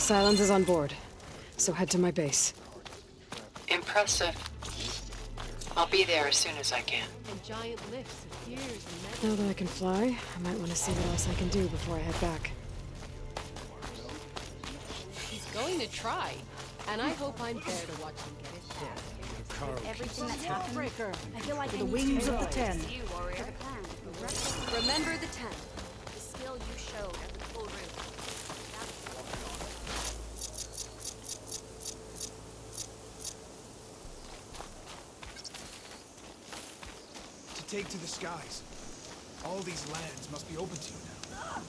Sylens is on board, so head to my base. Impressive. I'll be there as soon as I can. And giant lifts appears Now that I can fly, I might want to see what else I can do before I head back. He's going to try, and I hope I'm there to watch him get it done. Everything that's happened, Breaker. I feel like For I the need wings to of the ten. you, warrior. For the plan. Remember the 10. The skill you showed at the full room. To take to the skies. All these lands must be open to you now.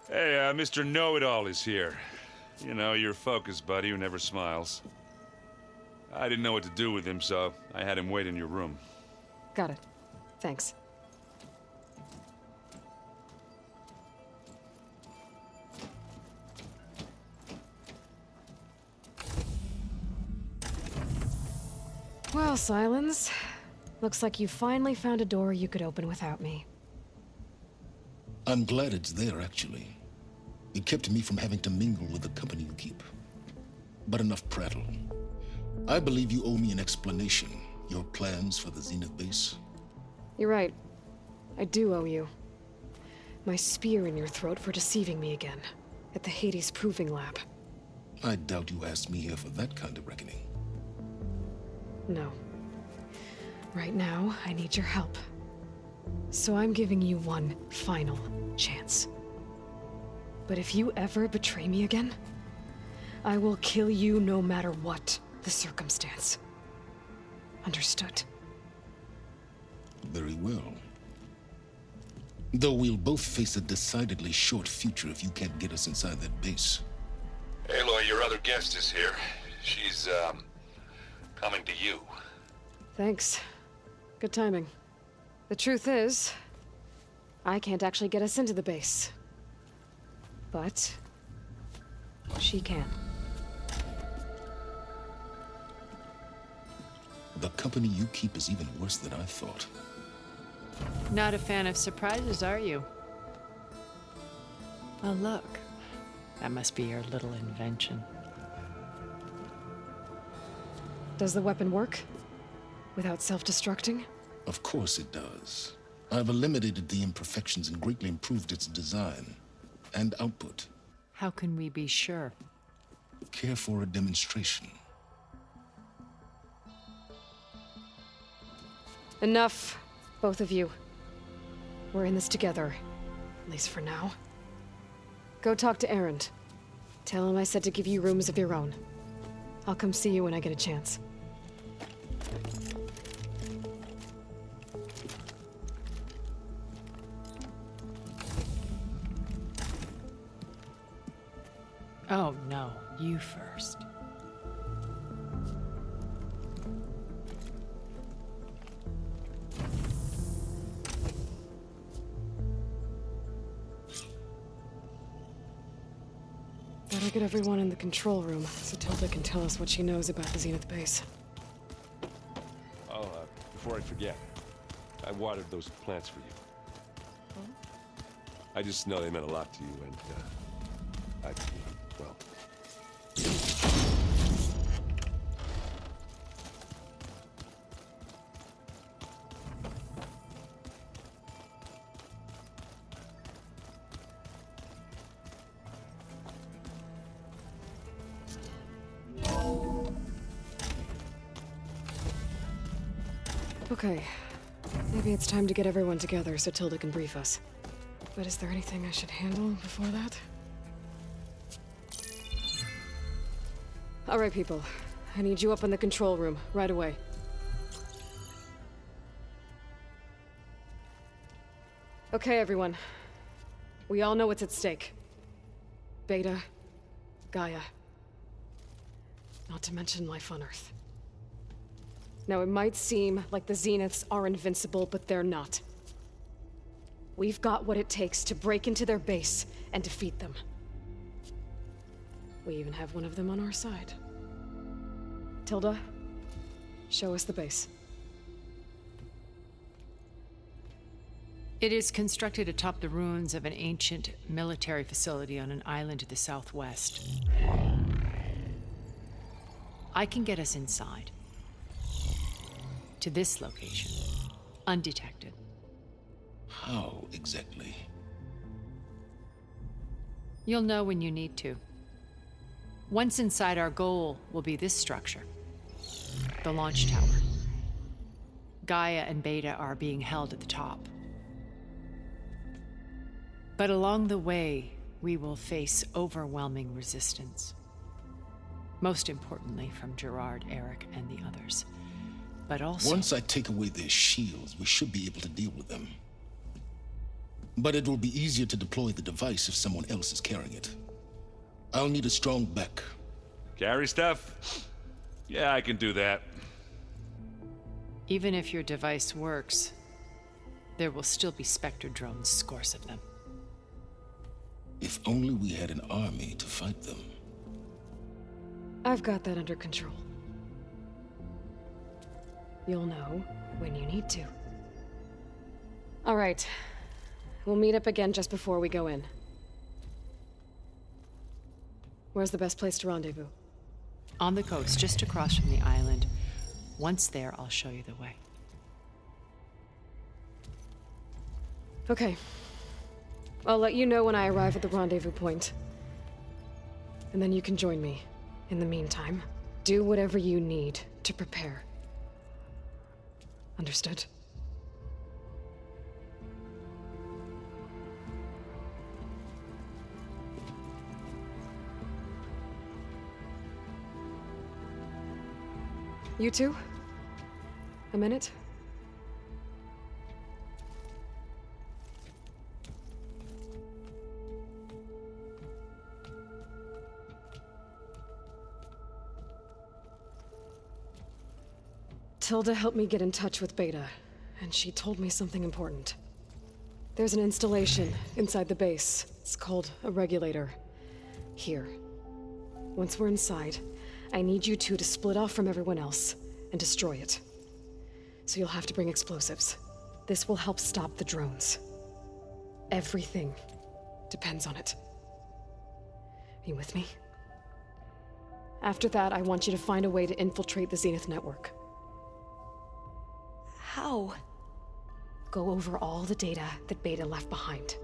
Hey, Mr. Know-It-All is here. You know, your focus buddy who never smiles. I didn't know what to do with him, so I had him wait in your room. Got it. Thanks. Well, Sylens, looks like you finally found a door you could open without me. I'm glad it's there, actually. It kept me from having to mingle with the company you keep. But enough prattle. I believe you owe me an explanation. Your plans for the Zenith base? You're right. I do owe you. My spear in your throat for deceiving me again. At the Hades Proving Lab. I doubt you asked me here for that kind of reckoning. No. Right now, I need your help. So I'm giving you one final chance. But if you ever betray me again, I will kill you no matter what the circumstance. Understood? Very well. Though we'll both face a decidedly short future if you can't get us inside that base. Aloy, your other guest is here. She's, coming to you. Thanks. Good timing. The truth is, I can't actually get us into the base. But she can. The company you keep is even worse than I thought. Not a fan of surprises, are you? Oh, look. That must be your little invention. Does the weapon work? Without self-destructing? Of course it does. I've eliminated the imperfections and greatly improved its design and output. How can we be sure? Care for a demonstration? Enough, both of you. We're in this together, at least for now. Go talk to Erend. Tell him I said to give you rooms of your own. I'll come see you when I get a chance. Oh, no. You first. Better get everyone in the control room so Tilda can tell us what she knows about the Zenith base. Oh, before I forget, I watered those plants for you. I just know they meant a lot to you, and, well... Okay. Maybe it's time to get everyone together so Tilda can brief us. But is there anything I should handle before that? All right, people. I need you up in the control room, right away. Okay, everyone. We all know what's at stake. Beta, Gaia. Not to mention life on Earth. Now, it might seem like the Zeniths are invincible, but they're not. We've got what it takes to break into their base and defeat them. We even have one of them on our side. Tilda, show us the base. It is constructed atop the ruins of an ancient military facility on an island to the southwest. I can get us inside. To this location, undetected. How exactly? You'll know when you need to. Once inside, our goal will be this structure. The launch tower. Gaia and Beta are being held at the top. But along the way, we will face overwhelming resistance. Most importantly from Gerard, Eric, and the others. But also... Once I take away their shields, we should be able to deal with them. But it will be easier to deploy the device if someone else is carrying it. I'll need a strong back. Carry stuff? Yeah, I can do that. Even if your device works, there will still be Spectre drones, scores of them. If only we had an army to fight them. I've got that under control. You'll know when you need to. All right. We'll meet up again just before we go in. Where's the best place to rendezvous? On the coast, just across from the island. Once there, I'll show you the way. Okay. I'll let you know when I arrive at the rendezvous point. And then you can join me. In the meantime, do whatever you need to prepare. Understood? You two? A minute? Tilda helped me get in touch with Beta, and she told me something important. There's an installation inside the base. It's called a regulator. Here. Once we're inside, I need you two to split off from everyone else and destroy it. So you'll have to bring explosives. This will help stop the drones. Everything depends on it. Are you with me? After that, I want you to find a way to infiltrate the Zenith network. How? Go over all the data that Beta left behind.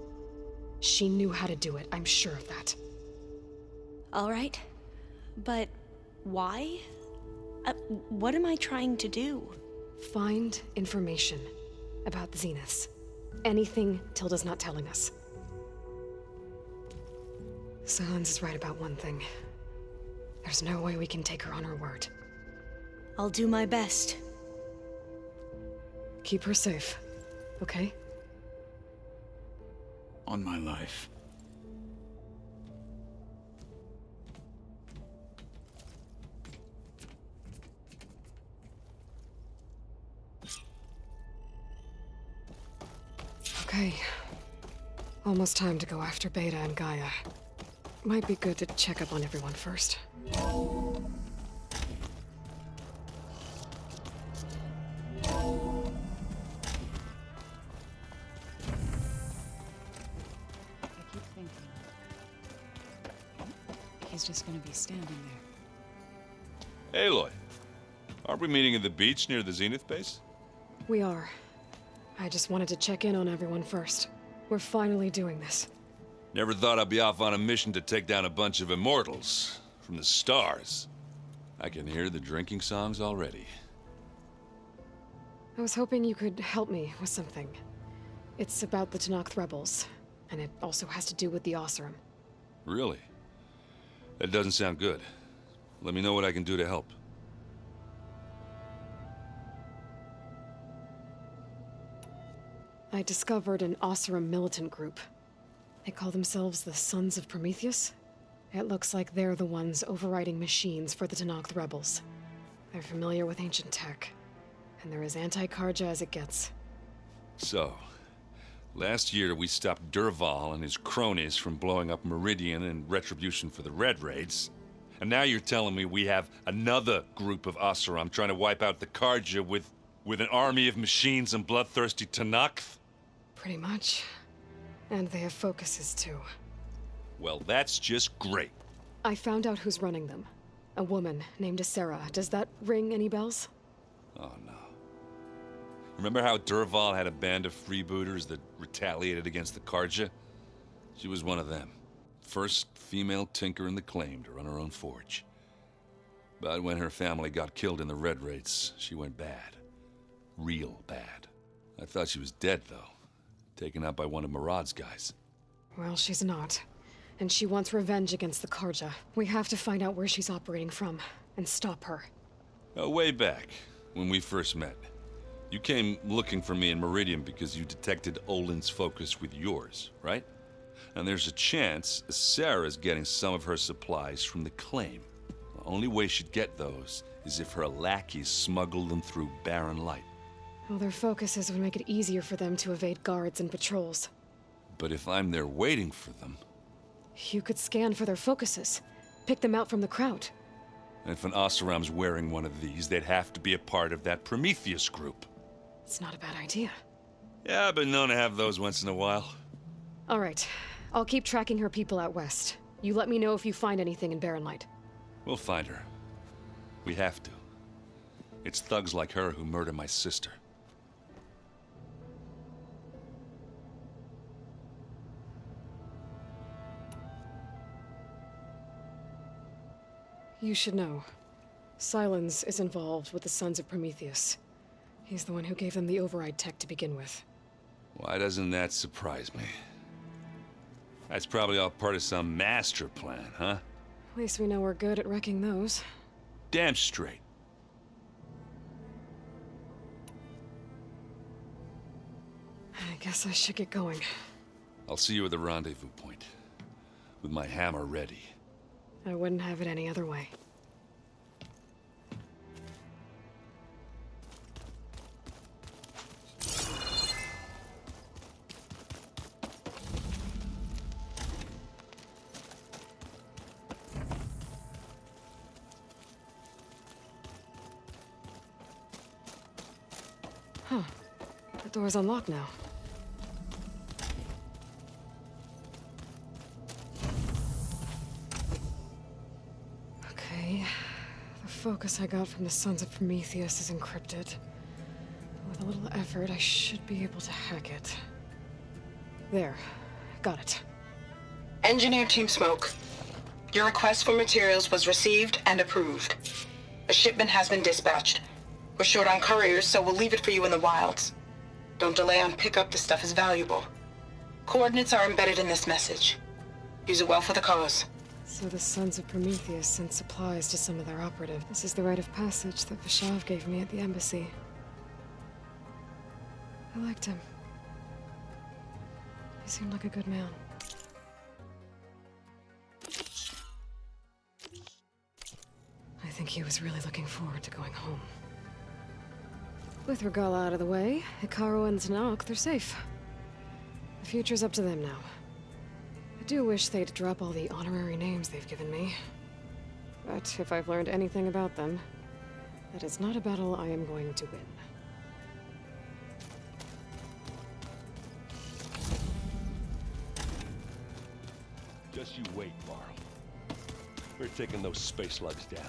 She knew how to do it, I'm sure of that. All right. But why? What am I trying to do? Find information about the Zeniths. Anything Tilda's not telling us. Sylens is right about one thing. There's no way we can take her on her word. I'll do my best. Keep her safe, okay? On my life. Okay. Almost time to go after Beta and Gaia. Might be good to check up on everyone first. He's just gonna be standing there. Aloy, aren't we meeting at the beach near the Zenith base? We are. I just wanted to check in on everyone first. We're finally doing this. Never thought I'd be off on a mission to take down a bunch of immortals from the stars. I can hear the drinking songs already. I was hoping you could help me with something. It's about the Tenakth rebels, and it also has to do with the Oseram. Really? That doesn't sound good. Let me know what I can do to help. I discovered an Oseram militant group. They call themselves the Sons of Prometheus. It looks like they're the ones overriding machines for the Tenakth rebels. They're familiar with ancient tech, and they're as anti-Karja as it gets. So, last year we stopped Durval and his cronies from blowing up Meridian in retribution for the Red Raids. And now you're telling me we have another group of Oseram trying to wipe out the Karja with an army of machines and bloodthirsty Tenakth? Pretty much. And they have focuses too. Well, that's just great. I found out who's running them. A woman named Asera. Does that ring any bells? Oh no. Remember how Durval had a band of freebooters that retaliated against the Karja? She was one of them. First female tinker in the claim to run her own forge. But when her family got killed in the Red Raids, she went bad. Real bad. I thought she was dead, though. Taken out by one of Murad's guys. Well, she's not. And she wants revenge against the Karja. We have to find out where she's operating from, and stop her. Way back, when we first met, you came looking for me in Meridian because you detected Olin's focus with yours, right? And there's a chance Sarah's getting some of her supplies from the claim. The only way she'd get those is if her lackeys smuggled them through barren light. Well, their focuses would make it easier for them to evade guards and patrols. But if I'm there waiting for them... You could scan for their focuses. Pick them out from the crowd. If an Oseram's wearing one of these, they'd have to be a part of that Prometheus group. It's not a bad idea. Yeah, I've been known to have those once in a while. All right. I'll keep tracking her people out west. You let me know if you find anything in Barren Light. We'll find her. We have to. It's thugs like her who murder my sister. You should know. Sylens is involved with the Sons of Prometheus. He's the one who gave them the override tech to begin with. Why doesn't that surprise me? That's probably all part of some master plan, huh? At least we know we're good at wrecking those. Damn straight. I guess I should get going. I'll see you at the rendezvous point. With my hammer ready. I wouldn't have it any other way. Huh. The door's unlocked now. Okay. The focus I got from the Sons of Prometheus is encrypted. With a little effort, I should be able to hack it. There. Got it. Engineer Team Smoke. Your request for materials was received and approved. A shipment has been dispatched. We're short on couriers, so we'll leave it for you in the wilds. Don't delay on pickup, the stuff is valuable. Coordinates are embedded in this message. Use it well for the cause. So the Sons of Prometheus sent supplies to some of their operatives. This is the rite of passage that Vashav gave me at the embassy. I liked him. He seemed like a good man. I think he was really looking forward to going home. With Regala out of the way, Ikaru and Tenakth are safe. The future's up to them now. I do wish they'd drop all the honorary names they've given me. But if I've learned anything about them, that is not a battle I am going to win. Just you wait, Marl. We're taking those space slugs down.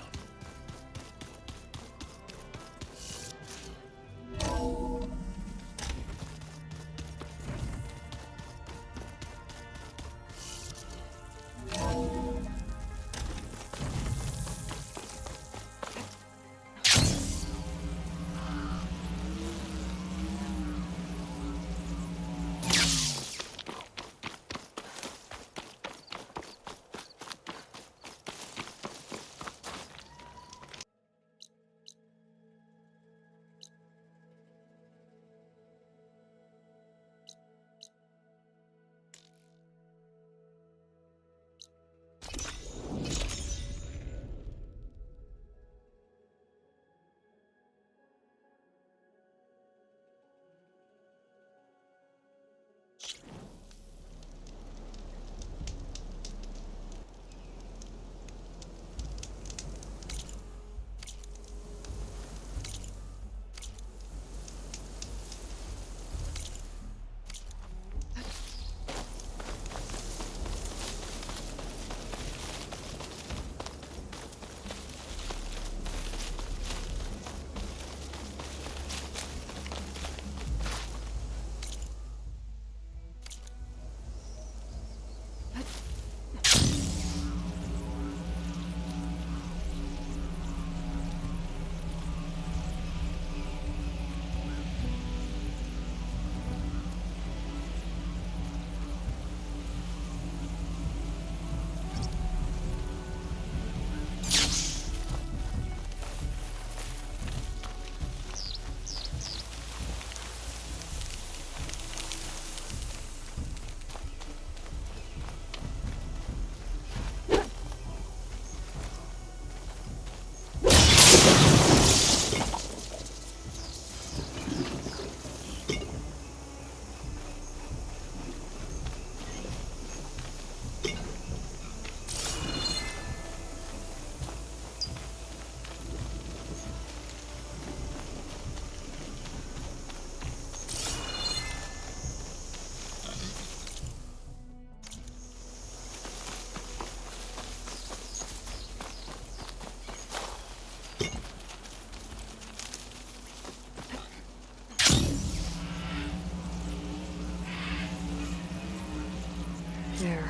There.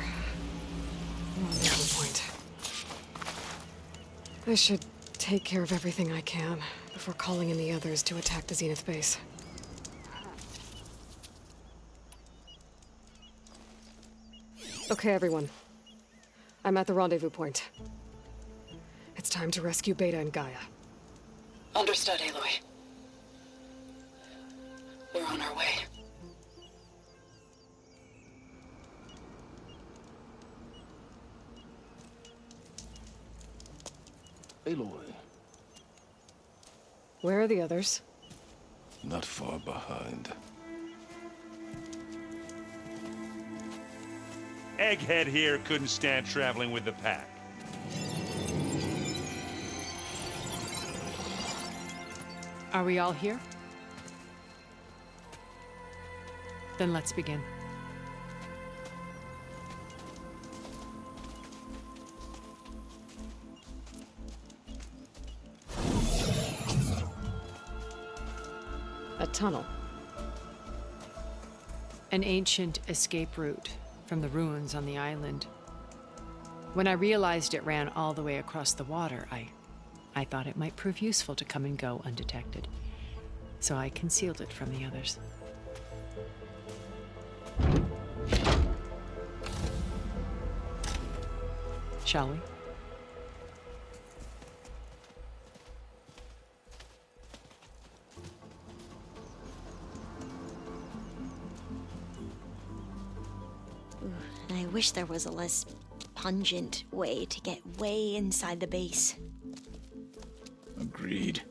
Rendezvous point. I should take care of everything I can before calling in the others to attack the Zenith base. Okay, everyone. I'm at the rendezvous point. It's time to rescue Beta and Gaia. Understood, Aloy. We're on our way. Aloy, Where are the others? not far behind. Egghead here couldn't stand traveling with the pack. Are we all here? Then let's begin. A tunnel. An ancient escape route from the ruins on the island. When I realized it ran all the way across the water, I thought it might prove useful to come and go undetected. So I concealed it from the others. Shall we? I wish there was a less pungent way to get way inside the base. Agreed.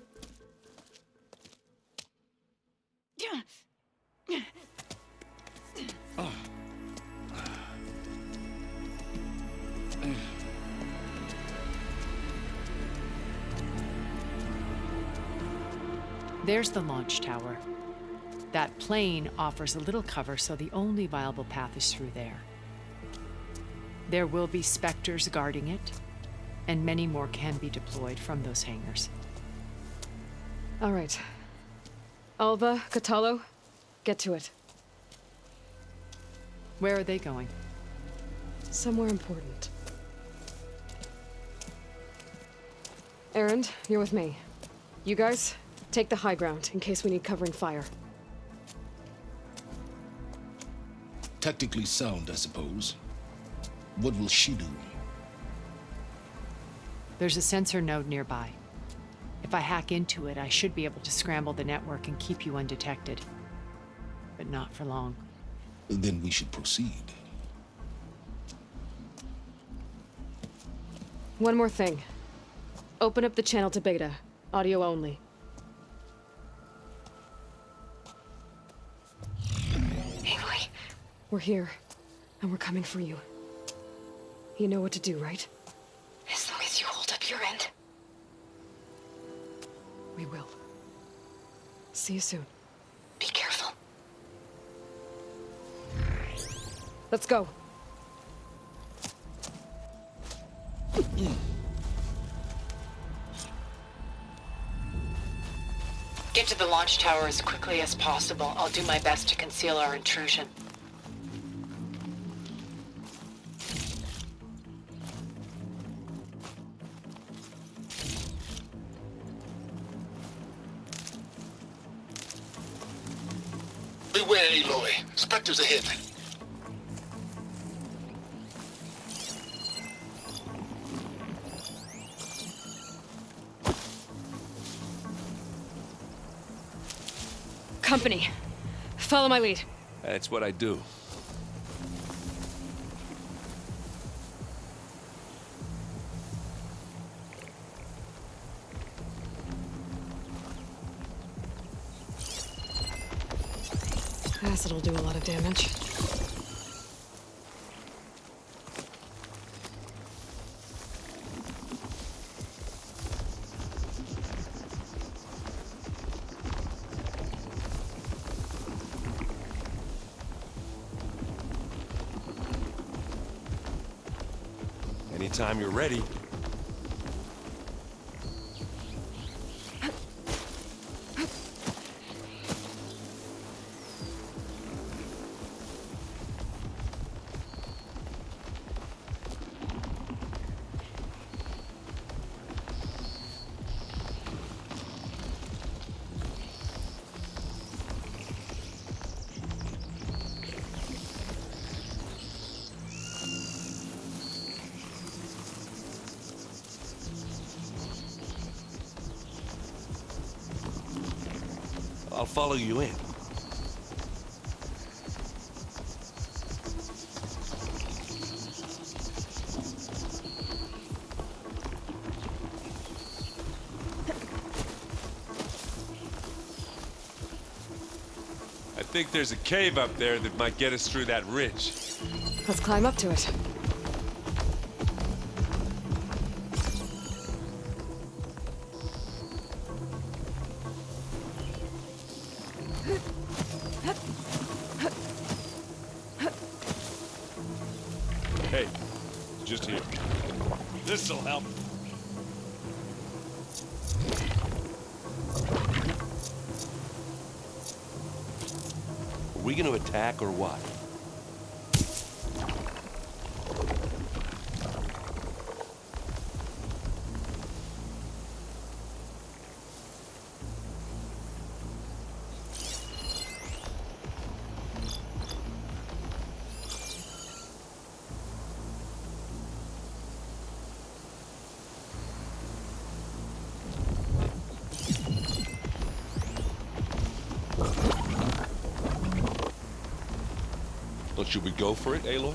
There's the launch tower. That plane offers a little cover, so the only viable path is through there. There will be specters guarding it, and many more can be deployed from those hangars. All right. Alva, Catalo, get to it. Where are they going? Somewhere important. Erend, you're with me. You guys, take the high ground in case we need covering fire. Tactically sound, I suppose. What will she do? There's a sensor node nearby. If I hack into it, I should be able to scramble the network and keep you undetected. But not for long. Then we should proceed. One more thing. Open up the channel to Beta. Audio only. Aloy, We're here, and we're coming for you. You know what to do, right? as long as you hold up your end. We will. See you soon. Be careful. Let's go. Get to the launch tower as quickly as possible. I'll do my best to conceal our intrusion. Beware, Aloy. Spectres ahead. Company. Follow my lead. That's what I do. Acid'll do a lot of damage. Anytime you're ready. I'll follow you in. I think there's a cave up there that might get us through that ridge. Let's climb up to it. Hey, just here. This'll help. Are we gonna attack or what? Well, should we go for it, Aloy?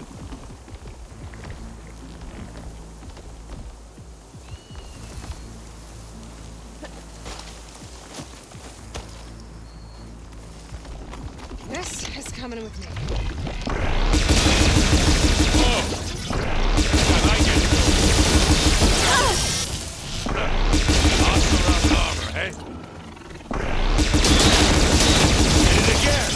This is coming with me. Whoa! I like it. Awesome armor, hey? Hit it again!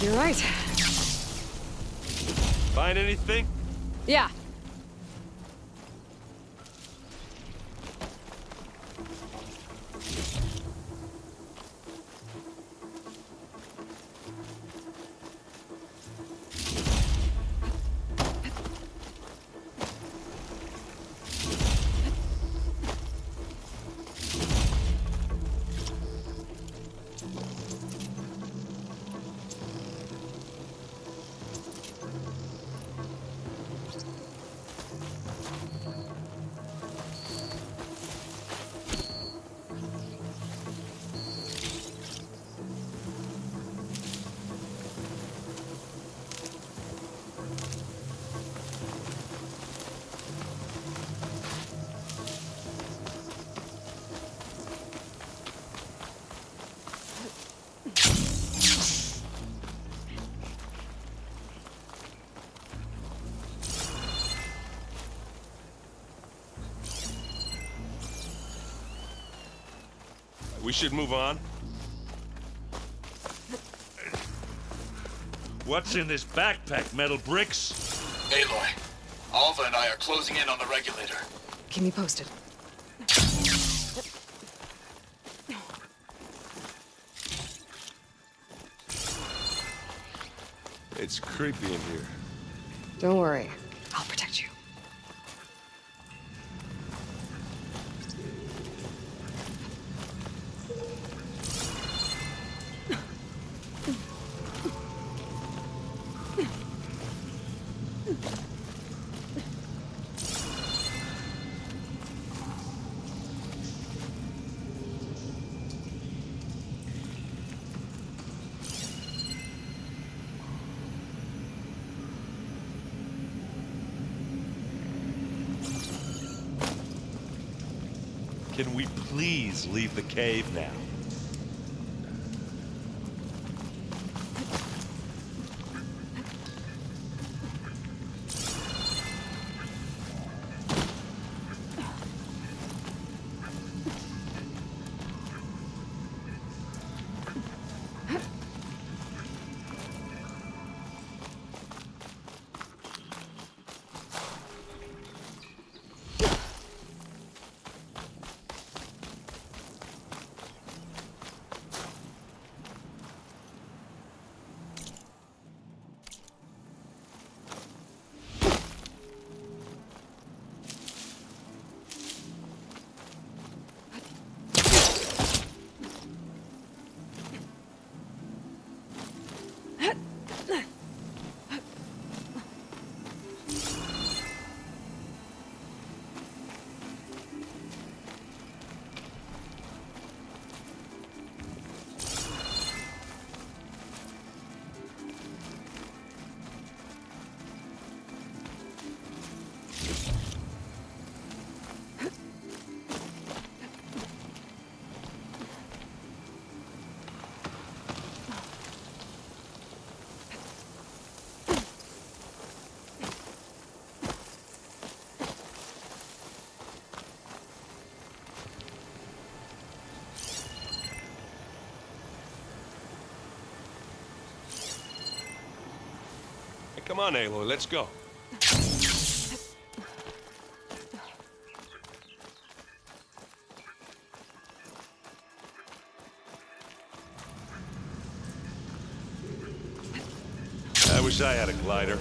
You're right. Find anything? Yeah. We should move on. What's in this backpack? Metal bricks? Aloy, Alva and I are closing in on the regulator. Keep me posted. It's creepy in here. Don't worry. I'll protect you. Can we please leave the cave now? Come on, Aloy, let's go. I wish I had a glider.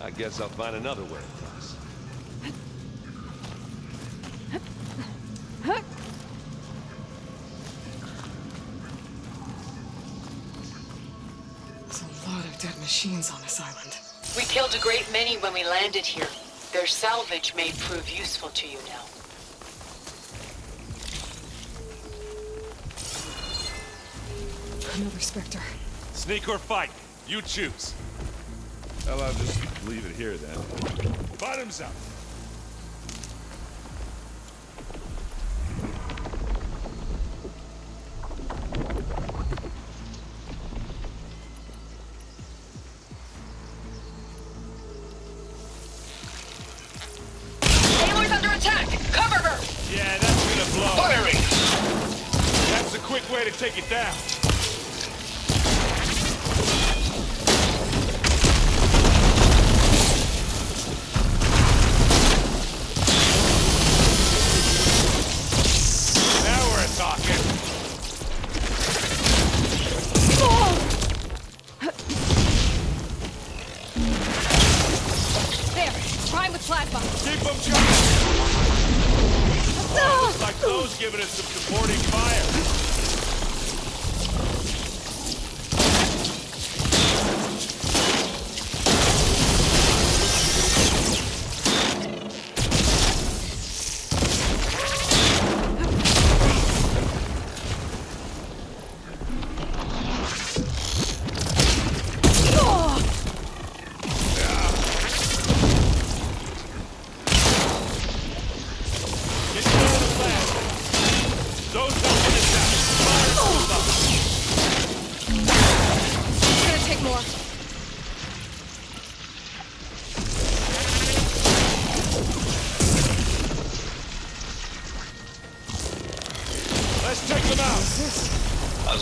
I guess I'll find another way across. Dead machines on this island. We killed a great many when we landed here. Their salvage may prove useful to you now. Another Spectre. Sneak or fight, you choose. Well, I'll just leave it here then. Bottoms up. Yeah, that's gonna blow. Firing! That's a quick way to take it down. Now we're talking. There, prime with plasma. Keep them coming. Looks like those giving us some supporting fire.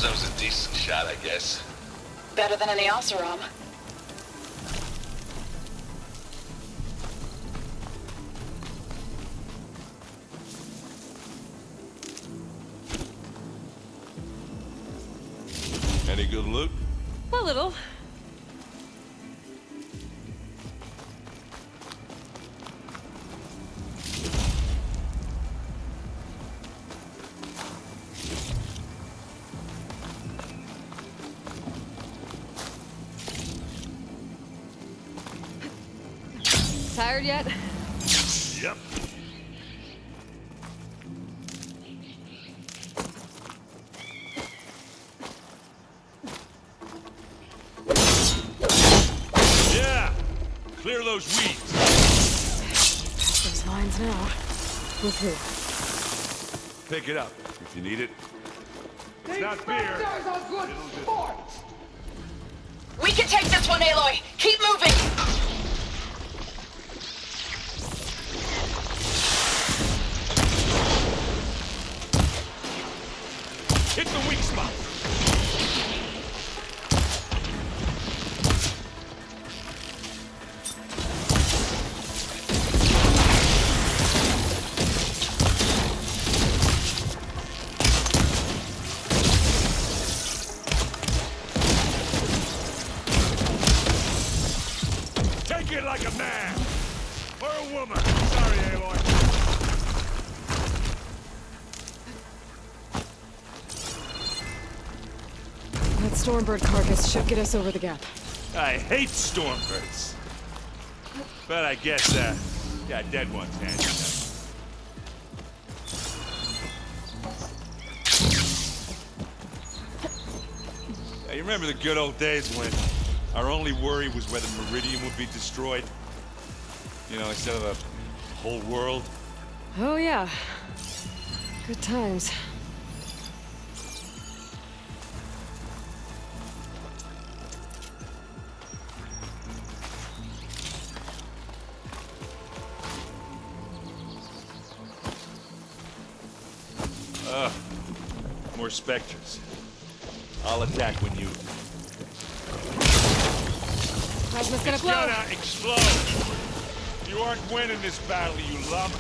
That was a decent shot, I guess. Better than any Oseram. Any good loot? A little. Tired yet? Yep. Yeah! Clear those weeds. Those lines now. With who? Pick it up if you need it. It's not beer. We can take this one, Aloy. Keep moving. Hit the weak spot. Take it like a man. Or a woman. Sorry, Aloy. That Stormbird carcass should get us over the gap. I hate Stormbirds. But I guess, got dead ones handy enough. Hey, you remember the good old days when our only worry was whether Meridian would be destroyed? You know, instead of the whole world? Oh yeah. Good times. More specters. I'll attack when you... Plasma's gonna It's blow. gonna explode! You aren't winning this battle, you lump.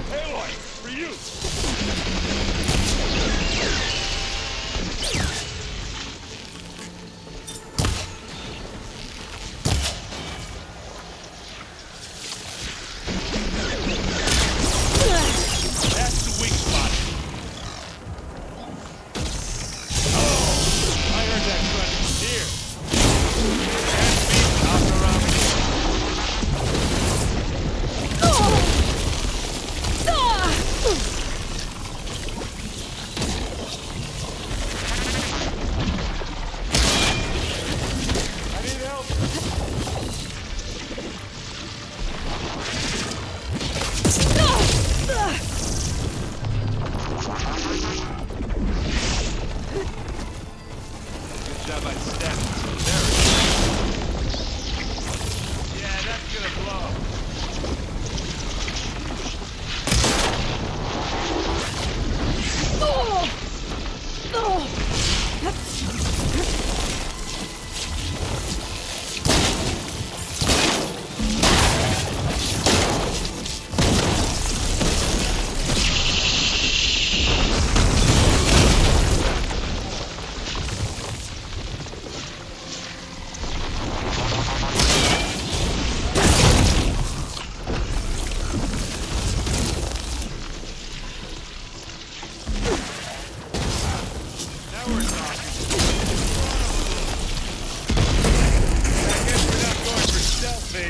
Aloy, for you! That's the weak spot. Oh, I heard that crunch from here. That's me hopping around I need help. Good job I stabbed it. There it is. Yeah, that's gonna blow. Now we're talking. I guess we're not going for stealthy.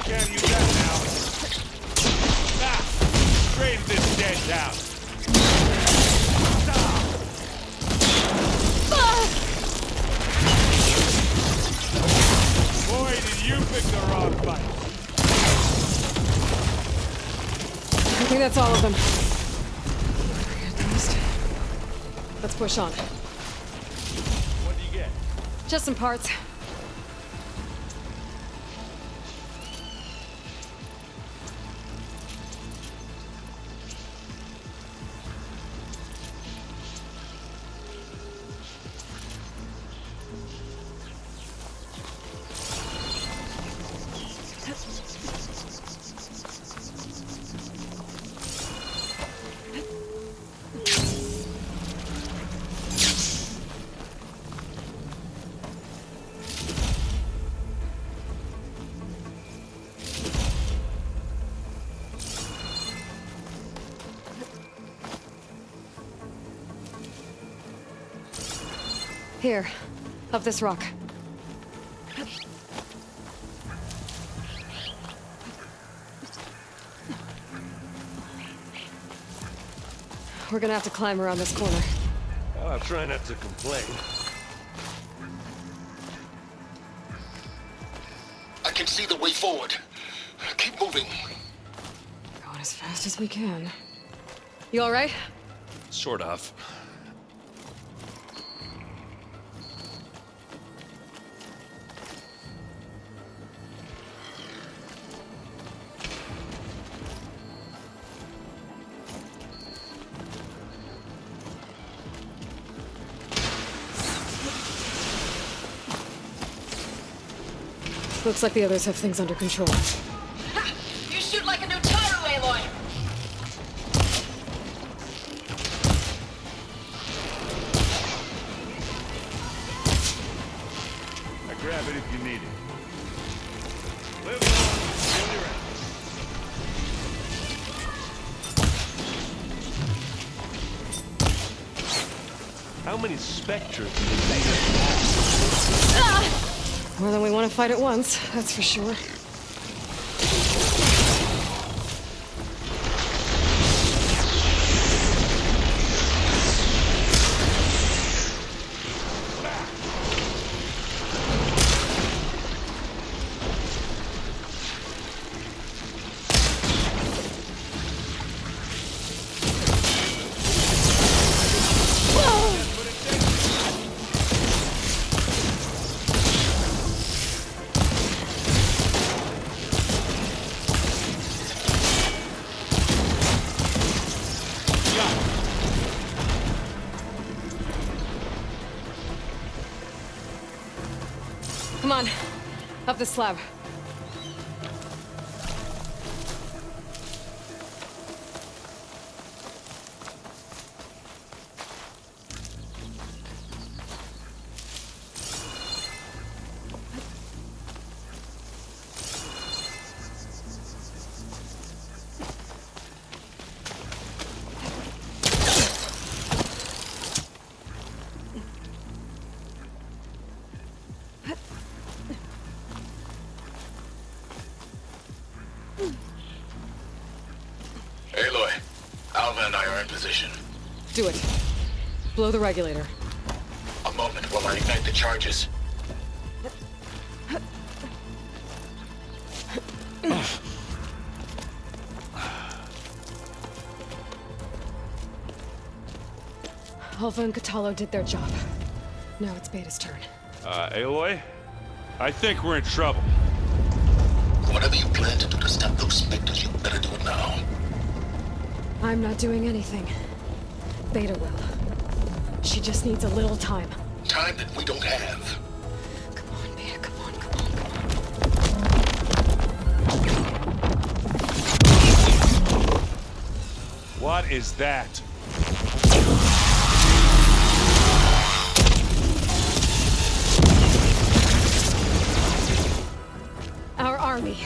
Can't use that now. Ah! Straight into this dead house. Stop! Boy, did you pick the wrong fight. I think that's all of them. At least. Let's push on. What do you get? Just some parts. Here, up this rock. We're gonna have to climb around this corner. I'll try not to complain. I can see the way forward. Keep moving. Going as fast as we can. You all right? Sort of. Looks like the others have things under control. Ha! You shoot like a new tire, Aloy! I grab it if you need it. Live long, on your ass. How many specters do you think? More than we want to fight at once, that's for sure. Come on, up the slab. Aloy, Alva and I are in position. Do it. Blow the regulator. A moment while I ignite the charges. Alva and Catalo did their job. Now it's Beta's turn. Aloy? I think we're in trouble. Whatever you plan to do to stop those specters, you better do it now. I'm not doing anything. Beta will. She just needs a little time. Time that we don't have. Come on, Beta, come on, come on. What is that? Our army.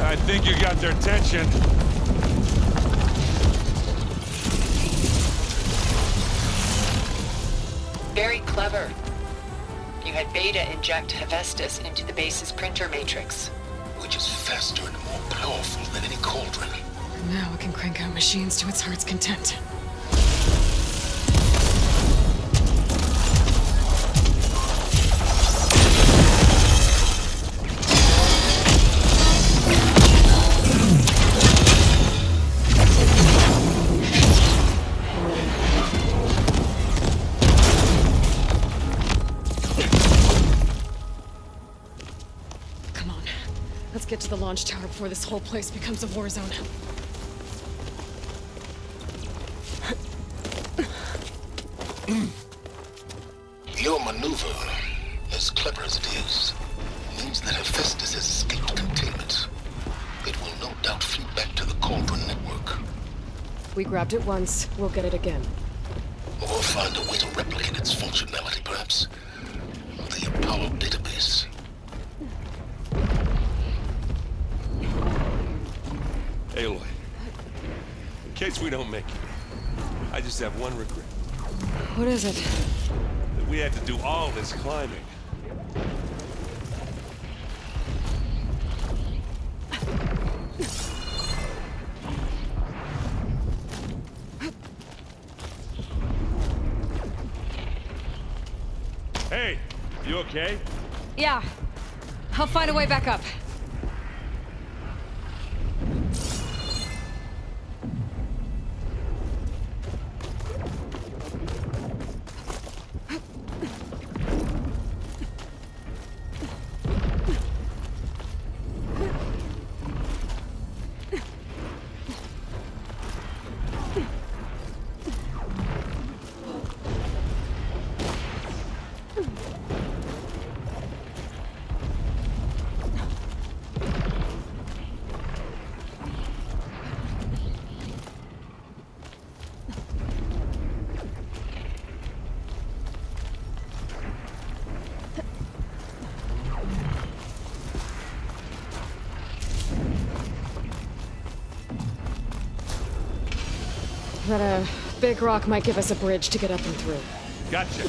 I think you got their attention. Very clever. You had Beta inject Hephaestus into the base's printer matrix. Which is faster and more powerful than any cauldron. Now it can crank out machines to its heart's content. Get to the launch tower before this whole place becomes a war zone. Your maneuver, as clever as it is, means that Hephaestus has escaped containment. It will no doubt flee back to the Cauldron network. We grabbed it once, we'll get it again. Or find a way to replicate its functionality, perhaps. The Apollo database. Aloy, case we don't make it, I just have one regret. What is it? That we had to do all this climbing. Hey, you okay? Yeah. I'll find a way back up. That big rock might give us a bridge to get up and through. Gotcha.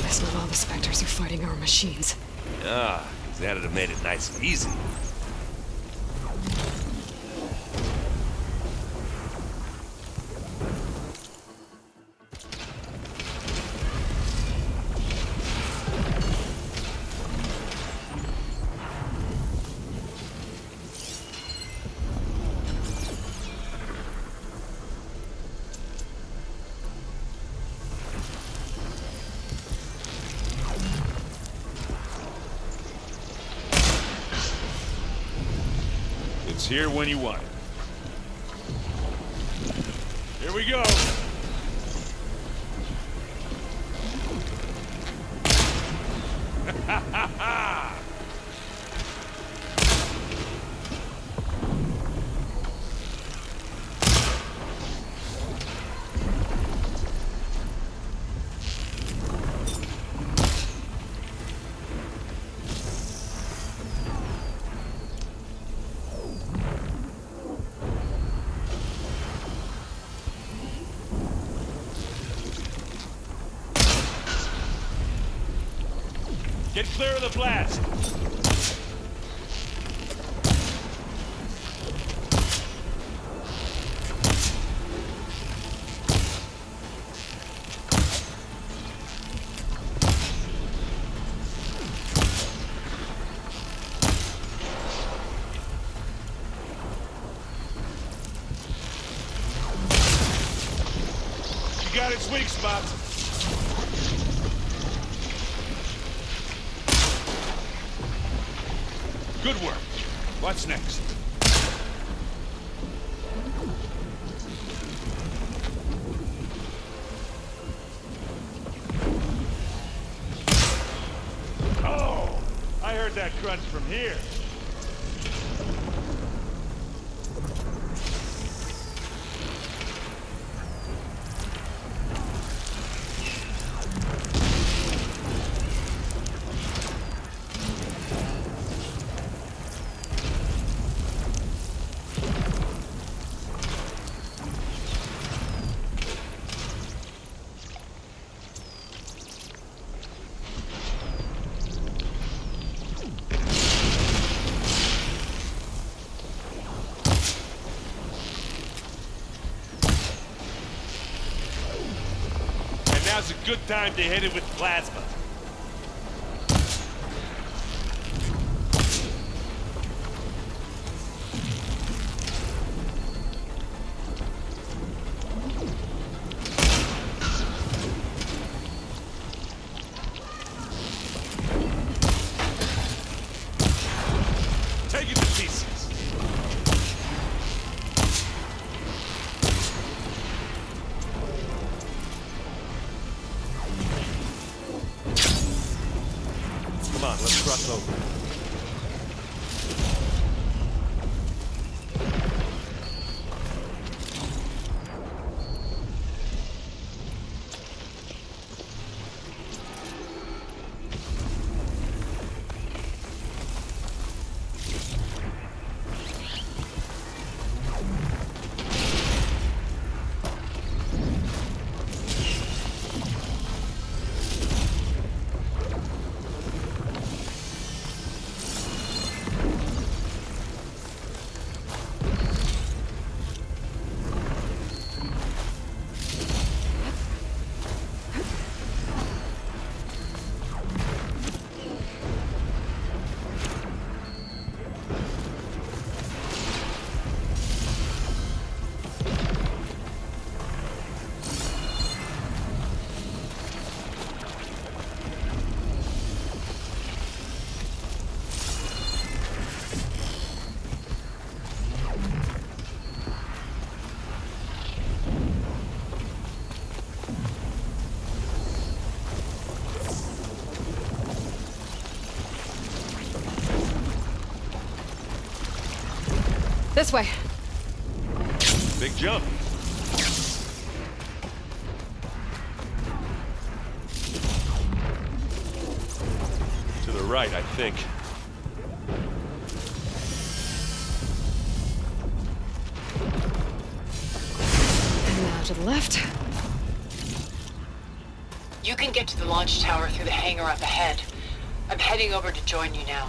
Guess not all the specters are fighting our machines. Ah, that'd have made it nice and easy. It's here when you want it. Here we go. Ha ha ha! Get clear of the blast! You got its weak spots. Good work. What's next? Oh! I heard that crunch from here. Now's a good time to hit it with plasma. Take it to pieces. This way. Big jump. To the right, I think. And now to the left. You can get to the launch tower through the hangar up ahead. I'm heading over to join you now.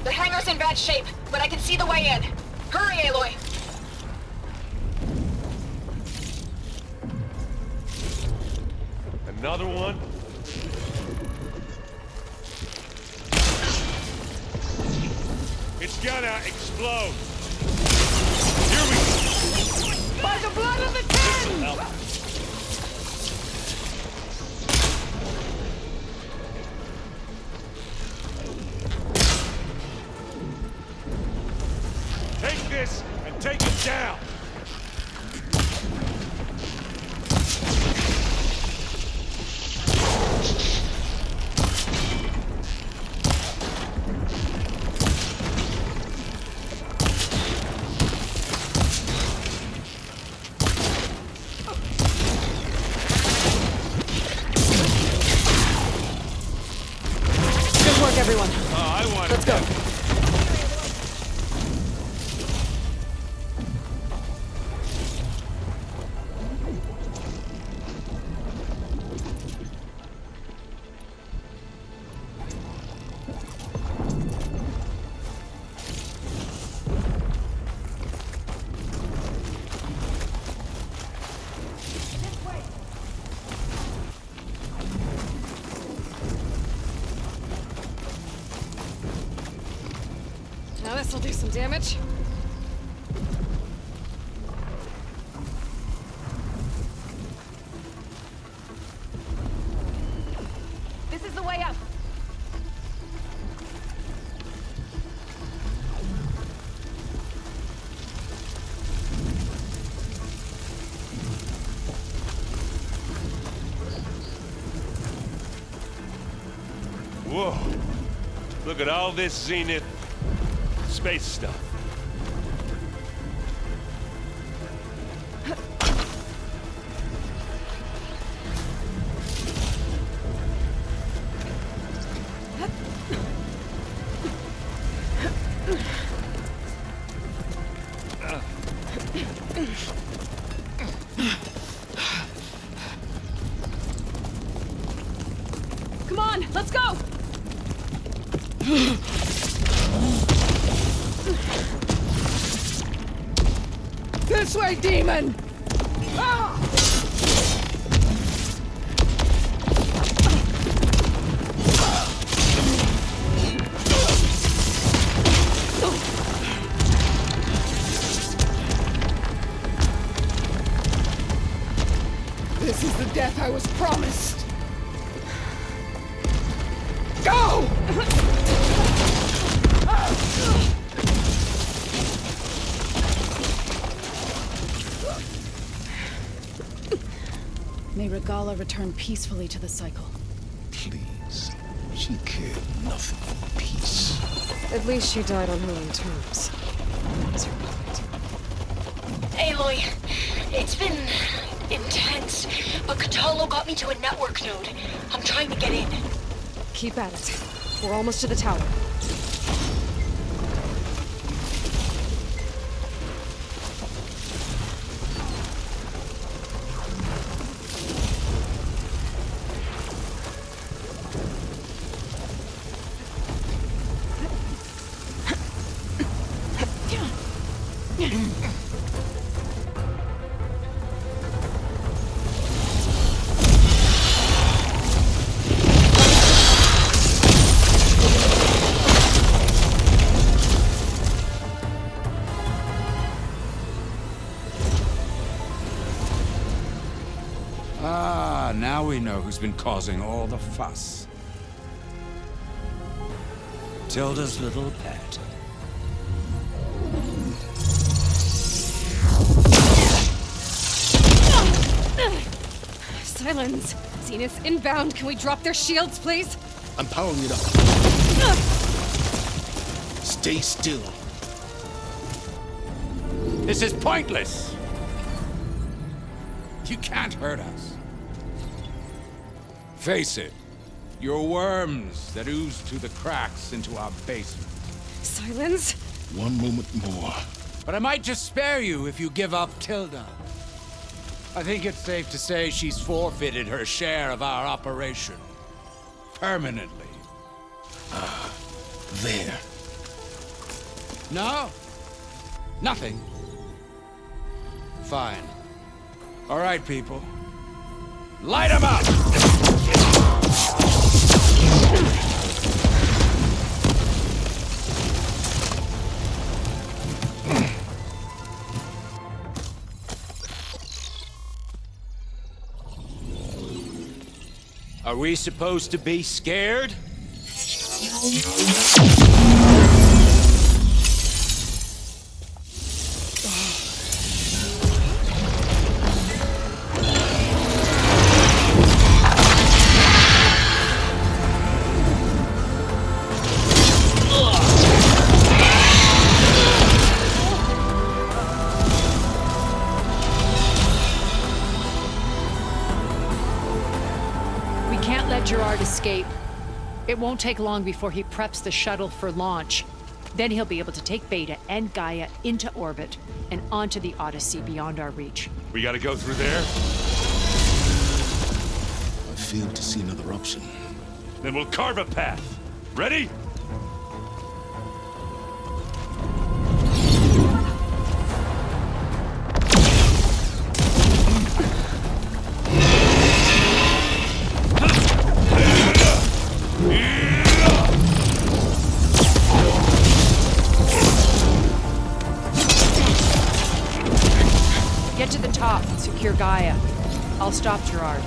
The hangar's in bad shape, but I can see the way in. Hurry, Aloy! Another one? It's gonna explode. Here we go. By the blood of the Ten! Help. Take this and take it down. Good work, everyone. Oh, I want Let's go. Now this'll do some damage. This is the way up. Whoa. Look at all this Zenith space stuff. Come on, let's go! This way, demon! Ah! This is the death I was promised. Go! May Regala return peacefully to the cycle. Please. She cared nothing for peace. At least she died on her own terms. That's her point. Aloy, it's been intense, but Katalo got me to a network node. I'm trying to get in. Keep at it. We're almost to the tower. Ah, now we know who's been causing all the fuss. Tilda's little pet. Sylens! Zenith inbound. Can we drop their shields, please? I'm powering it up. Stay still. This is pointless! You can't hurt us. Face it. You're worms that ooze through the cracks into our basement. Sylens? One moment more. But I might just spare you if you give up Tilda. I think it's safe to say she's forfeited her share of our operation. Permanently. There. No? Nothing? Fine. All right, people. Light 'em up! Are we supposed to be scared? Escape. It won't take long before he preps the shuttle for launch. Then he'll be able to take Beta and Gaia into orbit and onto the Odyssey beyond our reach. We gotta go through there? I fail to see another option. Then we'll carve a path. Ready? Get to the top and secure Gaia. I'll stop Gerard.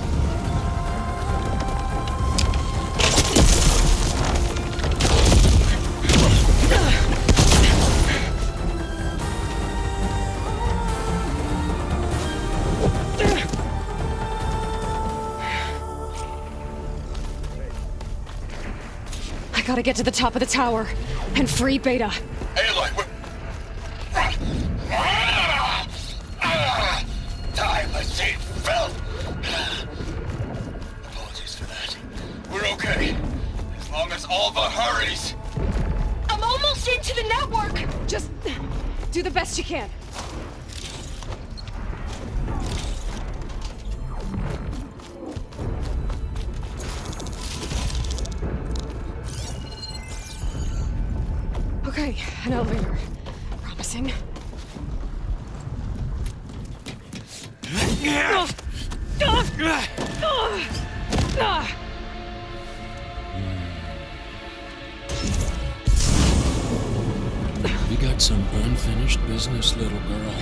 I gotta get to the top of the tower and free Beta. Aloy, time has seen filth! Apologies for that. We're okay. As long as Alva hurries. I'm almost into the network! Just do the best you can. Okay, an elevator. Promising. We got some unfinished business, little girl.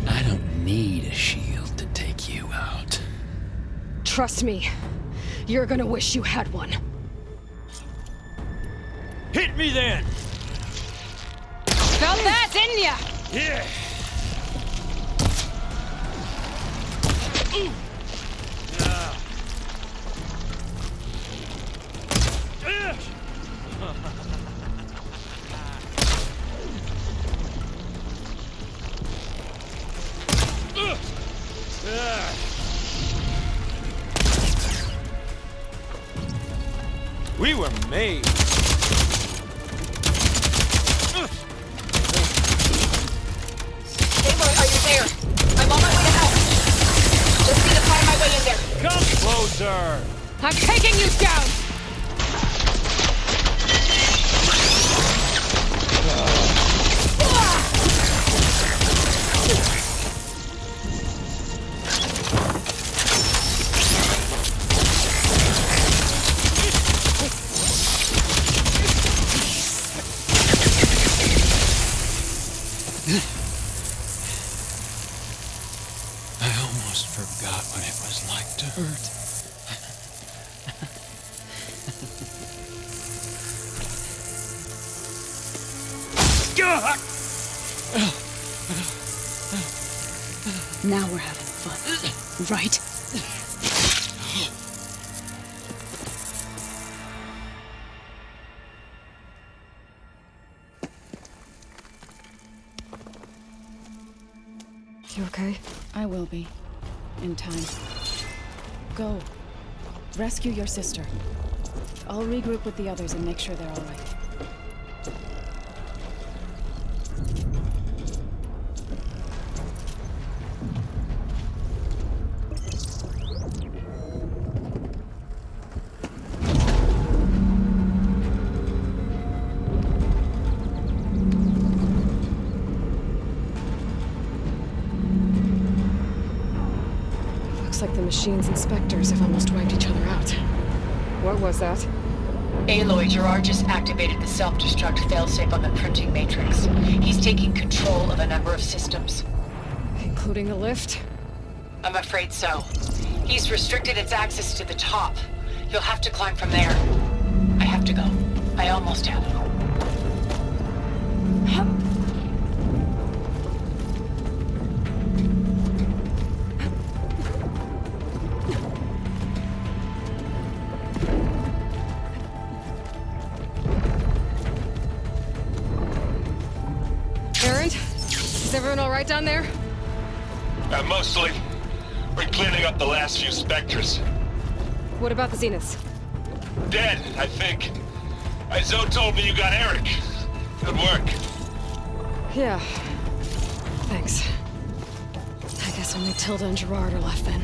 I don't need a shield to take you out. Trust me, you're gonna wish you had one. Hit me then! Felt that, didn't ya? Yeah! We were made. Aloy, are you there? I'm on my way to help. Just need to find my way in there. Come closer! I'm taking you down! I almost forgot what it was like to hurt. Now we're having fun, right? You okay? I will be. In time. Go. Rescue your sister. I'll regroup with the others and make sure they're all right. Looks like the machine's inspectors have almost wiped each other out. What was that? Aloy, Gerard just activated the self-destruct failsafe on the printing matrix. He's taking control of a number of systems. Including the lift? I'm afraid so. He's restricted its access to the top. You'll have to climb from there. I have to go. I almost have. Is everyone all right down there? Mostly. We're cleaning up the last few specters. What about the Zeniths? Dead, I think. Zoe told me you got Eric. Good work. Yeah. Thanks. I guess only Tilda and Gerard are left then.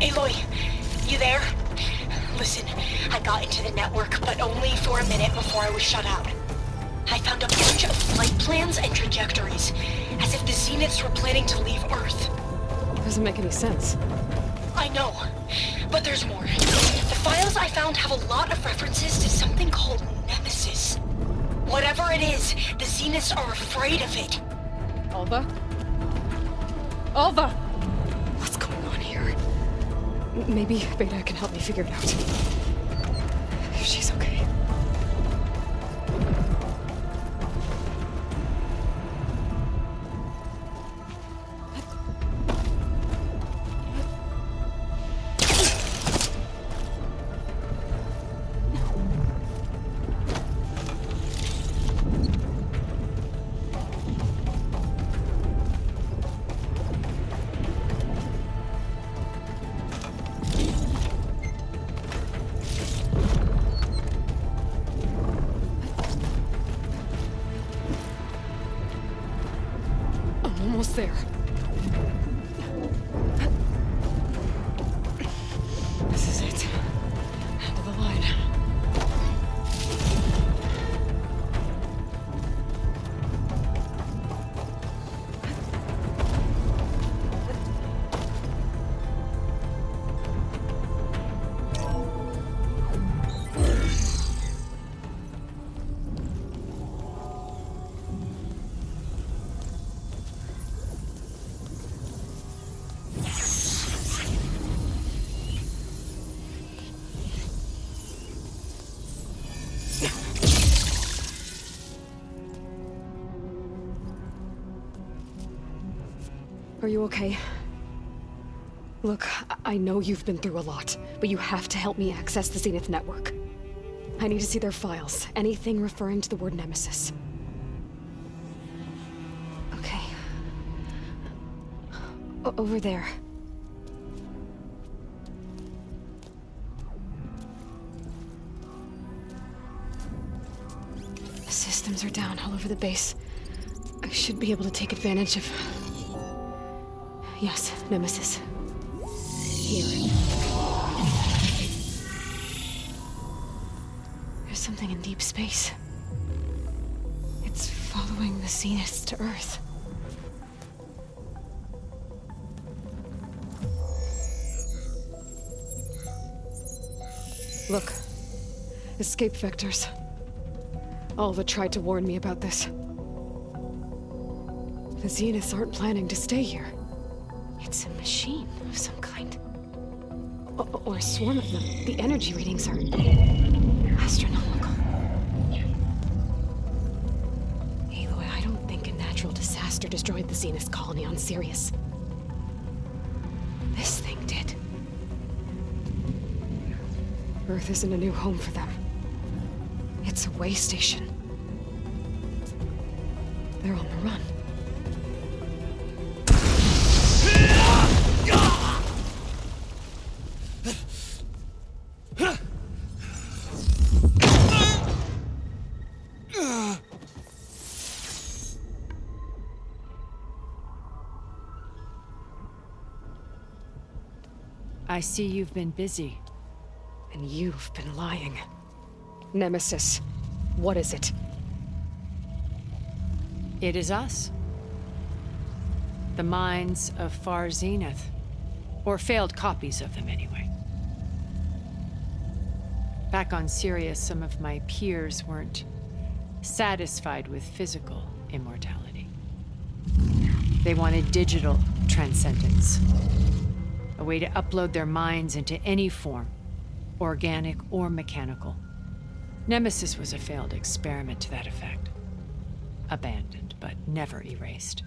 Aloy, you there? Listen, I got into the network, but only for a minute before I was shut out. I found a bunch of flight plans and trajectories, as if the Zeniths were planning to leave Earth. Doesn't make any sense. I know, but there's more. The files I found have a lot of references to something called Nemesis. Whatever it is, the Zeniths are afraid of it. Alva? Alva! What's going on here? Maybe Beta can help me figure it out. If she's okay. Almost there. This is it. End of the line. Are you okay? Look, I know you've been through a lot, but you have to help me access the Zenith network. I need to see their files, anything referring to the word Nemesis. Okay. Over there. The systems are down all over the base. I should be able to take advantage of... Yes, Nemesis. Here. There's something in deep space. It's following the Zeniths to Earth. Look. Escape vectors. Alva tried to warn me about this. The Zeniths aren't planning to stay here. It's a machine of some kind. Or a swarm of them. The energy readings are... astronomical. destroyed the Zenith colony on Sirius. This thing did. Earth isn't a new home for them. It's a way station. They're on the run. I see you've been busy. And you've been lying. Nemesis, what is it? It is us. The minds of Far Zenith. Or failed copies of them, anyway. Back on Sirius, some of my peers weren't satisfied with physical immortality. They wanted digital transcendence. A way to upload their minds into any form, organic or mechanical. Nemesis was a failed experiment to that effect. Abandoned, but never erased.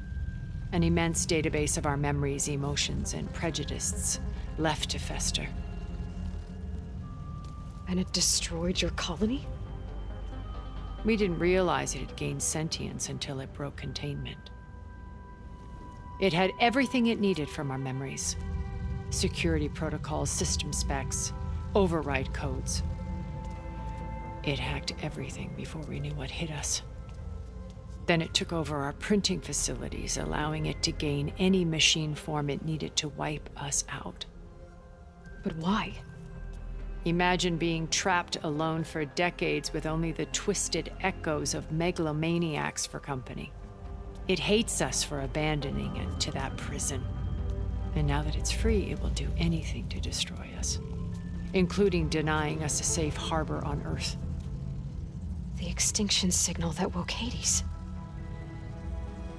An immense database of our memories, emotions, and prejudices left to fester. And it destroyed your colony? We didn't realize it had gained sentience until it broke containment. It had everything it needed from our memories. Security protocols, system specs, override codes. It hacked everything before we knew what hit us. Then it took over our printing facilities, allowing it to gain any machine form it needed to wipe us out. But why? Imagine being trapped alone for decades with only the twisted echoes of megalomaniacs for company. It hates us for abandoning it to that prison. And now that it's free, it will do anything to destroy us, including denying us a safe harbor on Earth. The extinction signal that woke Hades.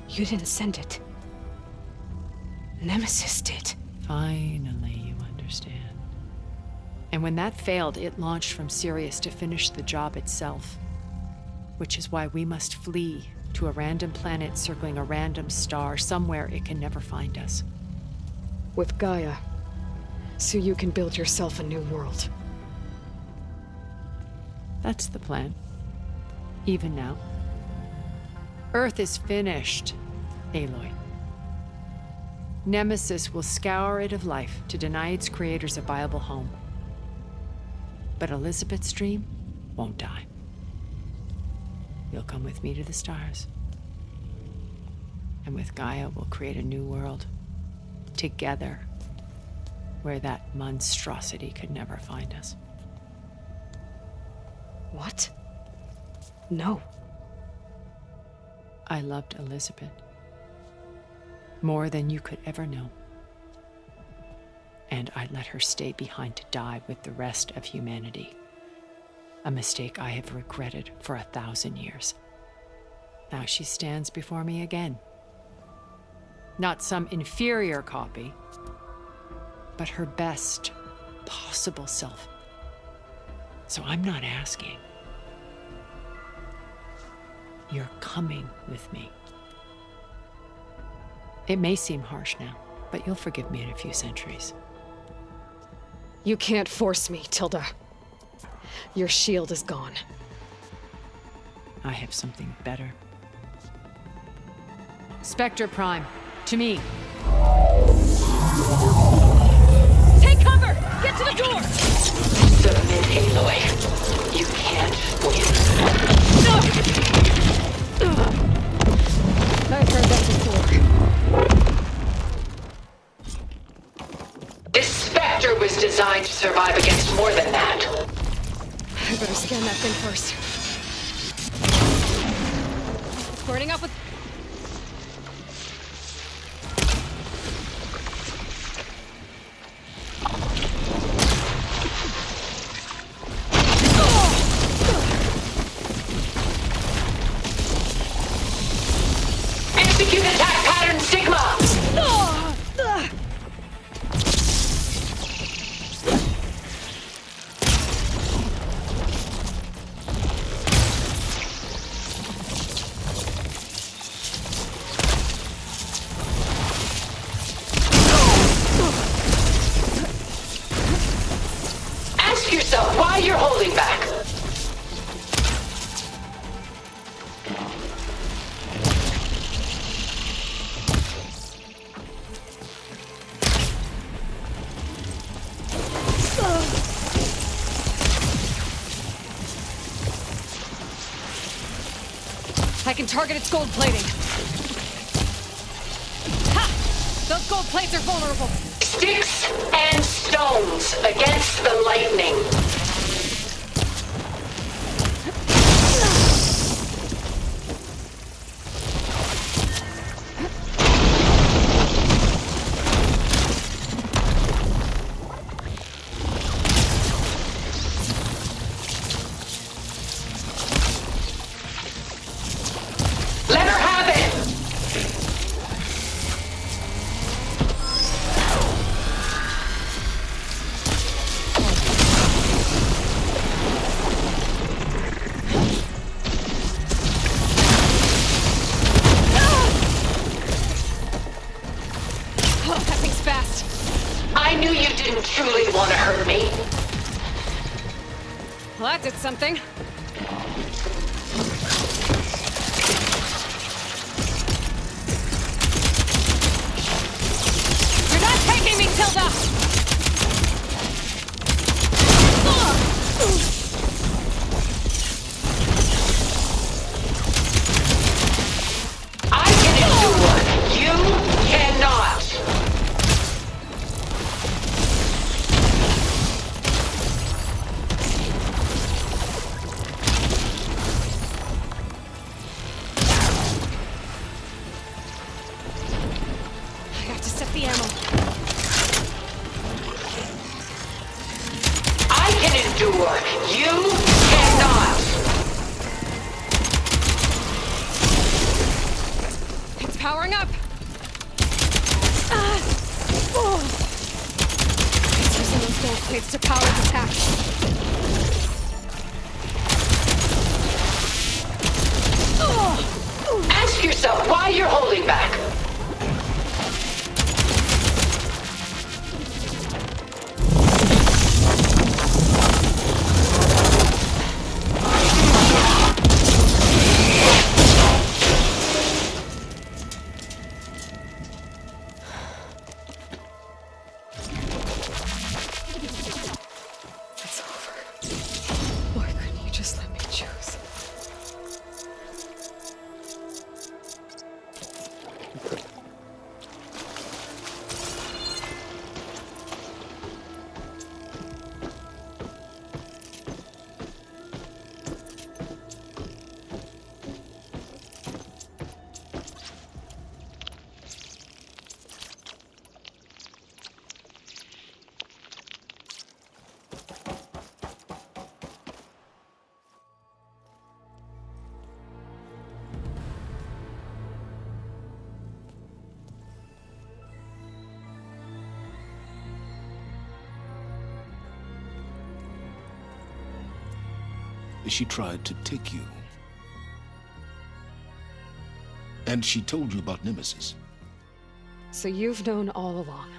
You didn't send it. Nemesis did. Finally, you understand. And when that failed, it launched from Sirius to finish the job itself. Which is why we must flee to a random planet circling a random star, somewhere it can never find us. With GAIA, so you can build yourself a new world. That's the plan. Even now. Earth is finished, Aloy. Nemesis will scour it of life to deny its creators a viable home. But Elizabeth's dream won't die. You'll come with me to the stars. And with GAIA, we'll create a new world. Together, where that monstrosity could never find us. What? No. I loved Elizabeth. More than you could ever know. And I let her stay behind to die with the rest of humanity. A mistake I have regretted for 1,000 years. Now she stands before me again. Not some inferior copy, but her best possible self. So I'm not asking. You're coming with me. It may seem harsh now, but you'll forgive me in a few centuries. You can't force me, Tilda. Your shield is gone. I have something better. Spectre Prime, to me. Take cover! Get to the door! Submit, Aloy. You can't win. I've heard that before. This Spectre was designed to survive against more than that. I better scan that thing first. Burning up with... Execute attack pattern Sigma! I can target its gold plating. Ha! Those gold plates are vulnerable. Sticks and stones against the lightning. Let her have it! Oh, that thing's fast. I knew you didn't truly want to hurt me. Well, that did something. You're not taking me, Tilda! I can endure. You cannot. I have to set the ammo. I can endure. You cannot. It's powering up. Oh. It's using those gold plates to power its attack. Ask yourself why you're holding back. It's over. Why couldn't you just let me choose? She tried to take you. And she told you about Nemesis. So you've known all along.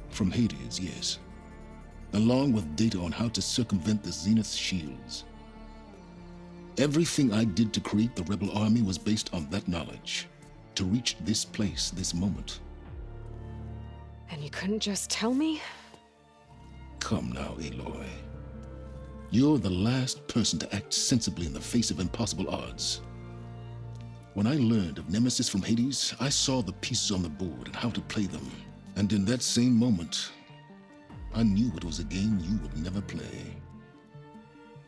From Hades, yes. Along with data on how to circumvent the Zenith's shields. Everything I did to create the Rebel Army was based on that knowledge. To reach this place, this moment. And you couldn't just tell me? Come now, Aloy. You're the last person to act sensibly in the face of impossible odds. When I learned of Nemesis from Hades, I saw the pieces on the board and how to play them. And in that same moment, I knew it was a game you would never play.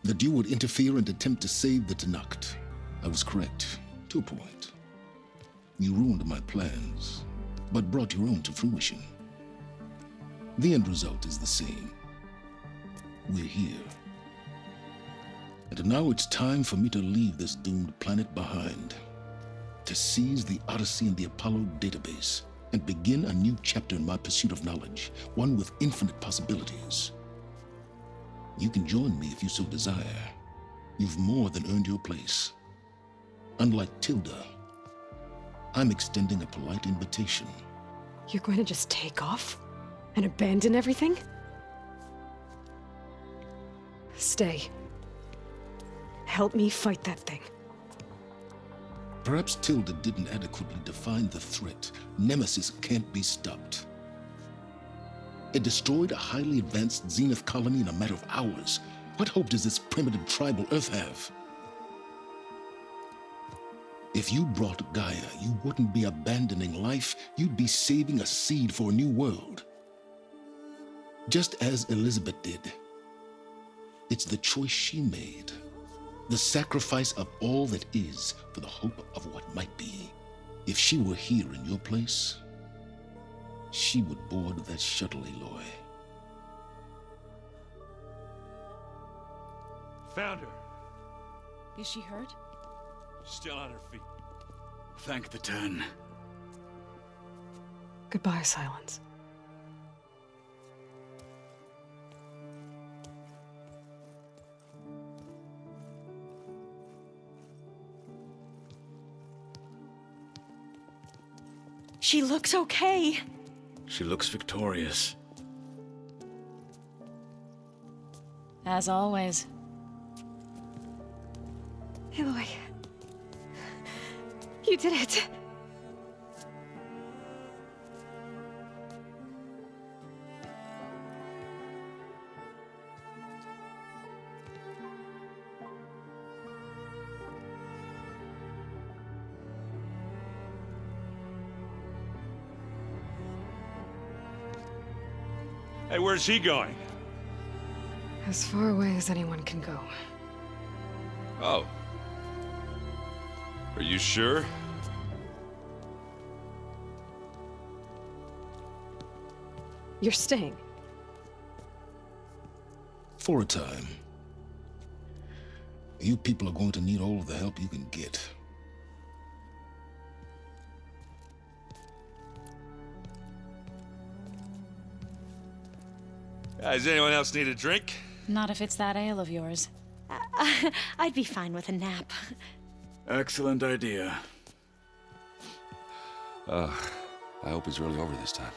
That you would interfere and attempt to save the Tenakth. I was correct, to a point. You ruined my plans, but brought your own to fruition. The end result is the same. We're here. And now it's time for me to leave this doomed planet behind. To seize the Odyssey and the Apollo database and begin a new chapter in my pursuit of knowledge, one with infinite possibilities. You can join me if you so desire. You've more than earned your place. Unlike Tilda, I'm extending a polite invitation. You're going to just take off? And abandon everything? Stay. Help me fight that thing. Perhaps Tilda didn't adequately define the threat. Nemesis can't be stopped. It destroyed a highly advanced Zenith colony in a matter of hours. What hope does this primitive tribal Earth have? If you brought Gaia, you wouldn't be abandoning life, you'd be saving a seed for a new world. Just as Elizabeth did. It's the choice she made. The sacrifice of all that is for the hope of what might be. If she were here in your place, she would board that shuttle, Aloy. Found her. Is she hurt? Still on her feet. Thank the Ten. Goodbye, Sylens. She looks okay. She looks victorious. As always. Aloy. You did it. Hey, where's he going? As far away as anyone can go. Oh. Are you sure? You're staying. For a time. You people are going to need all of the help you can get. Does anyone else need a drink? Not if it's that ale of yours. I'd be fine with a nap. Excellent idea. I hope he's really over this time.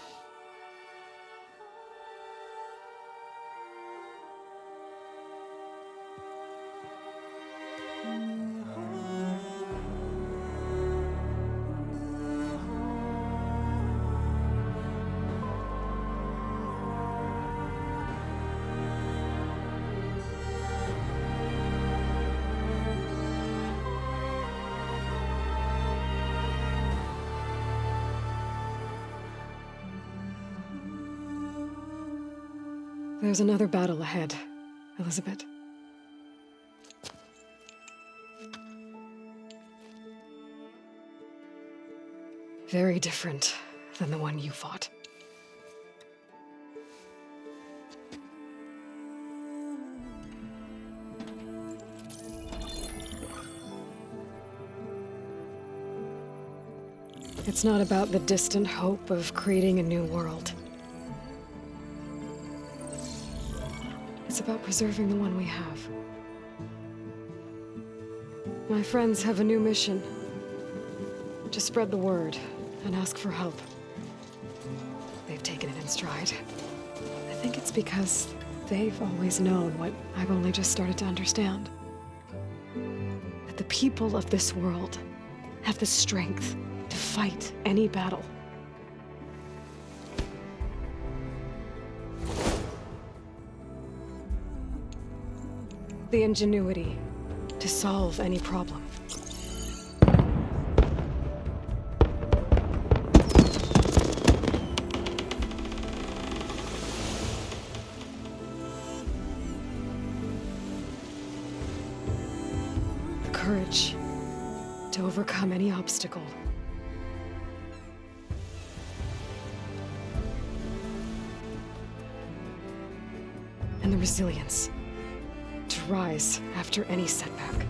There's another battle ahead, Elizabeth. Very different than the one you fought. It's not about the distant hope of creating a new world. It's about preserving the one we have. My friends have a new mission. To spread the word and ask for help. They've taken it in stride. I think it's because they've always known what I've only just started to understand. That the people of this world have the strength to fight any battle. The ingenuity to solve any problem. The courage to overcome any obstacle. And the resilience to rise after any setback.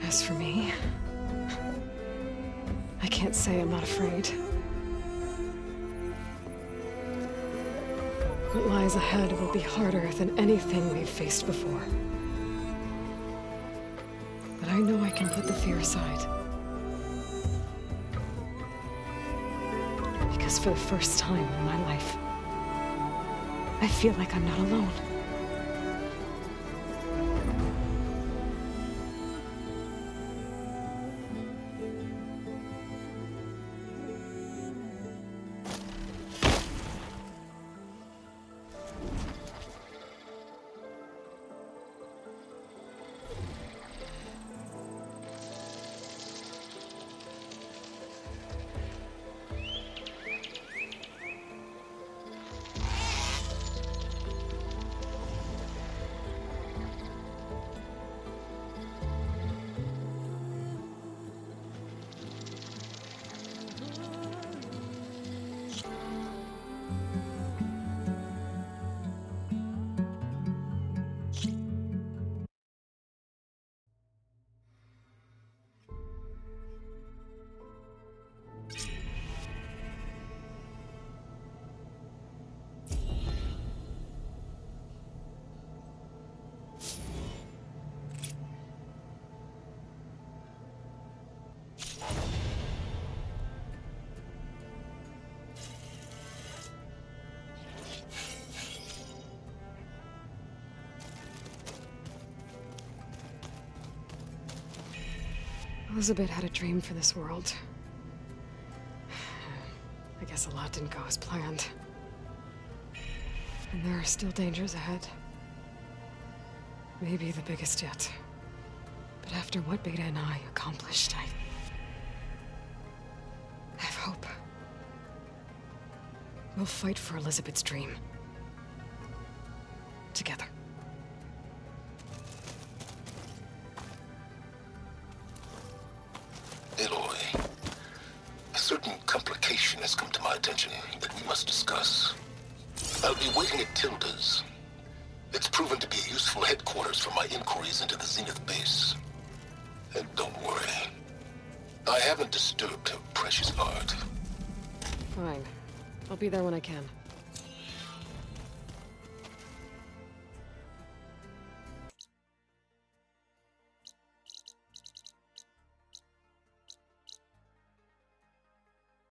As for me, I can't say I'm not afraid. What lies ahead will be harder than anything we've faced before. But I know I can put the fear aside. Because for the first time in my life, I feel like I'm not alone. Elizabeth had a dream for this world. I guess a lot didn't go as planned. And there are still dangers ahead. Maybe the biggest yet. But after what Beta and I accomplished, I have hope. We'll fight for Elizabeth's dream. Together. Aloy, a certain complication has come to my attention that we must discuss. I'll be waiting at Tilda's. It's proven to be a useful headquarters for my inquiries into the Zenith base. And don't worry, I haven't disturbed her precious art. Fine. I'll be there when I can.